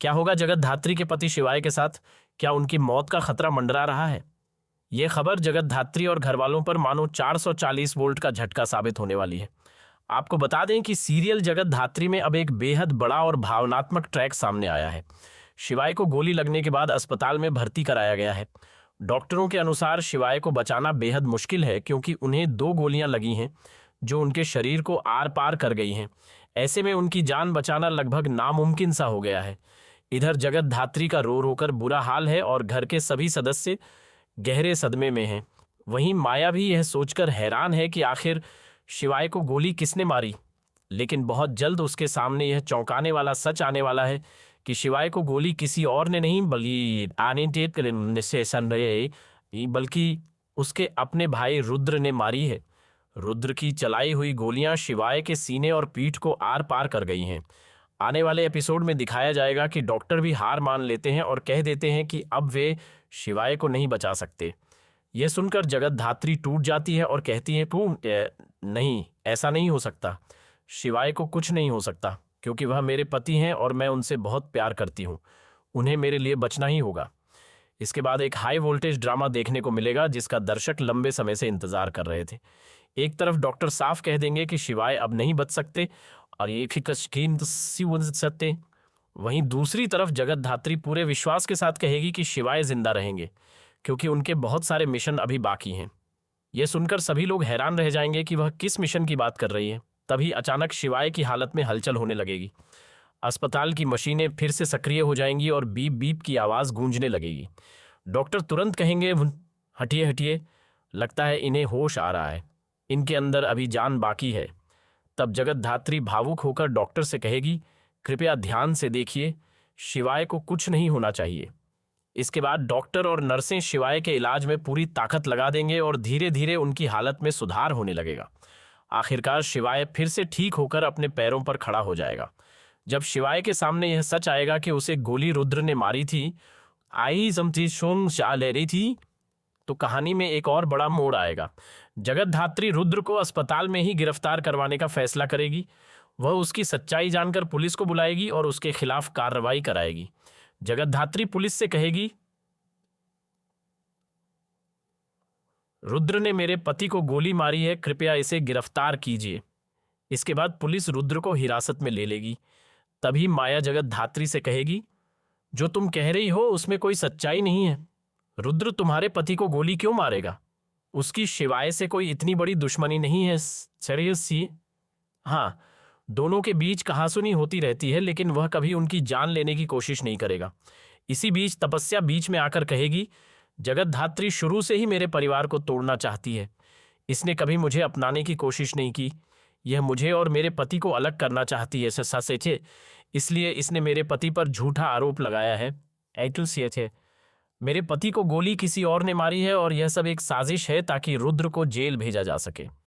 क्या होगा जगत धात्री के पति शिवाय के साथ? क्या उनकी मौत का खतरा मंडरा रहा है? यह खबर जगत धात्री और घरवालों पर मानो 440 वोल्ट का झटका साबित होने वाली है। आपको बता दें कि सीरियल जगत धात्री में अब एक बेहद बड़ा और भावनात्मक ट्रैक सामने आया है। शिवाय को गोली लगने के बाद अस्पताल में भर्ती कराया गया है। डॉक्टरों के अनुसार शिवाय को बचाना बेहद मुश्किल है, क्योंकि उन्हें 2 गोलियां लगी हैं जो उनके शरीर को आर पार कर गई हैं। ऐसे में उनकी जान बचाना लगभग नामुमकिन सा हो गया है। इधर जगत धात्री का रो रो कर बुरा हाल है और घर के सभी सदस्य गहरे सदमे में हैं। वहीं माया भी यह सोचकर हैरान है कि आखिर शिवाय को गोली किसने मारी। लेकिन बहुत जल्द उसके सामने यह चौंकाने वाला सच आने वाला है कि शिवाय को गोली किसी और ने नहीं बल्कि उसके अपने भाई रुद्र ने मारी है। रुद्र की चलाई हुई गोलियां शिवाय के सीने और पीठ को आर पार कर गई हैं। आने वाले एपिसोड में दिखाया जाएगा कि डॉक्टर भी हार मान लेते हैं और कह देते हैं कि अब वे शिवाय को नहीं बचा सकते। यह सुनकर जगत धात्री टूट जाती है और कहती है नहीं, ऐसा नहीं हो सकता। शिवाय को कुछ नहीं हो सकता, क्योंकि वह मेरे पति हैं और मैं उनसे बहुत प्यार करती हूँ। उन्हें मेरे लिए बचना ही होगा। इसके बाद एक हाई वोल्टेज ड्रामा देखने को मिलेगा जिसका दर्शक लंबे समय से इंतजार कर रहे थे। एक तरफ डॉक्टर साफ कह देंगे कि शिवाय अब नहीं बच सकते और सकते, वहीं दूसरी तरफ जगत धात्री पूरे विश्वास के साथ कहेगी कि शिवाय जिंदा रहेंगे, क्योंकि उनके बहुत सारे मिशन अभी बाकी हैं। यह सुनकर सभी लोग हैरान रह जाएंगे कि वह किस मिशन की बात कर रही है। तभी अचानक शिवाय की हालत में हलचल होने लगेगी। अस्पताल की मशीनें फिर से सक्रिय हो जाएंगी और बीप बीप की आवाज़ गूंजने लगेगी। डॉक्टर तुरंत कहेंगे, हटिए हटिए, लगता है इन्हें होश आ रहा है, इनके अंदर अभी जान बाकी है। तब जगत धात्री भावुक होकर डॉक्टर से कहेगी, कृपया ध्यान से देखिए, शिवाय को कुछ नहीं होना चाहिए। इसके बाद डॉक्टर और नर्सें शिवाय के इलाज में पूरी ताकत लगा देंगे और धीरे धीरे उनकी हालत में सुधार होने लगेगा। आखिरकार शिवाय फिर से ठीक होकर अपने पैरों पर खड़ा हो जाएगा। जब शिवाय के सामने यह सच आएगा कि उसे गोली रुद्र ने मारी थी, तो कहानी में एक और बड़ा मोड़ आएगा। जगत धात्री रुद्र को अस्पताल में ही गिरफ्तार करवाने का फैसला करेगी। वह उसकी सच्चाई जानकर पुलिस को बुलाएगी और उसके खिलाफ कार्रवाई कराएगी। जगत धात्री पुलिस से कहेगी, रुद्र ने मेरे पति को गोली मारी है, कृपया इसे गिरफ्तार कीजिए। इसके बाद पुलिस रुद्र को हिरासत में ले लेगी। तभी माया जगत धात्री से कहेगी, जो तुम कह रही हो उसमें कोई सच्चाई नहीं है। रुद्र तुम्हारे पति को गोली क्यों मारेगा? उसकी शिवाय से कोई इतनी बड़ी दुश्मनी नहीं है। सीरियसली, हाँ, दोनों के बीच कहासुनी होती रहती है, लेकिन वह कभी उनकी जान लेने की कोशिश नहीं करेगा। इसी बीच तपस्या बीच में आकर कहेगी, जगत धात्री शुरू से ही मेरे परिवार को तोड़ना चाहती है। इसने कभी मुझे अपनाने की कोशिश नहीं की। यह मुझे और मेरे पति को अलग करना चाहती है सचे, इसलिए इसने मेरे पति पर झूठा आरोप लगाया है। मेरे पति को गोली किसी और ने मारी है और यह सब एक साजिश है ताकि रुद्र को जेल भेजा जा सके।